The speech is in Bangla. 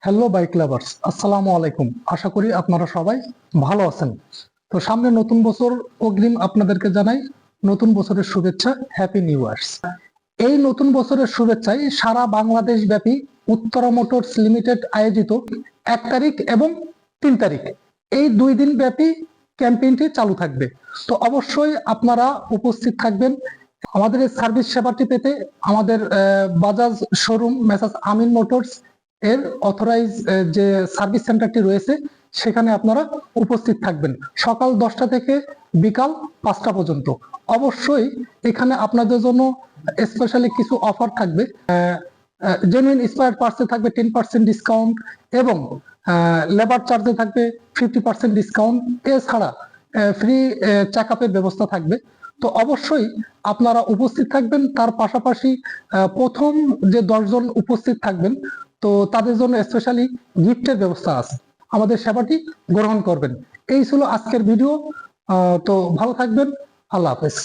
হ্যালো বাইক লাভার্স, আসসালামু আলাইকুম। আশা করি আপনারা সবাই ভালো আছেন। তো সামনে নতুন বছর, অগ্রিম আপনাদেরকে জানাই নতুন বছরের শুভেচ্ছা, হ্যাপি নিউ ইয়ার্স। এই নতুন বছরের শুভেচ্ছায় সারা বাংলাদেশ ব্যাপী উত্তরা মোটরস লিমিটেড আয়োজিত 1 তারিখ এবং 3 তারিখ এই 2 দিন ব্যাপী ক্যাম্পেইনটি চালু থাকবে। তো অবশ্যই আপনারা উপস্থিত থাকবেন। আমাদের এই সার্ভিস সেবাটি পেতে আমাদের বাজাজ শোরুম মেসার্স আমিন মোটরস এর অথরাইজ যে সার্ভিস সেন্টারটি রয়েছে সেখানে আপনারা উপস্থিত থাকবেন সকাল 10টা থেকে বিকাল 5টা পর্যন্ত। অবশ্যই এখানে আপনাদের জন্য স্পেশালি কিছু অফার থাকবে। জেনুইন এক্সপায়ার্ড পার্টসে থাকবে 10% ডিসকাউন্ট এবং লেবার চার্জে থাকবে 50% ডিসকাউন্ট। এছাড়া ফ্রি চেক আপের ব্যবস্থা থাকবে। তো অবশ্যই আপনারা উপস্থিত থাকবেন। তার পাশাপাশি প্রথম যে 10 জন উপস্থিত থাকবেন তো তাদের জন্য স্পেশালি গিফটের ব্যবস্থা আছে। আমাদের সেবাটি গ্রহণ করবেন। এই ছিল আজকের ভিডিও। তো ভালো থাকবেন। আল্লাহ হাফেজ।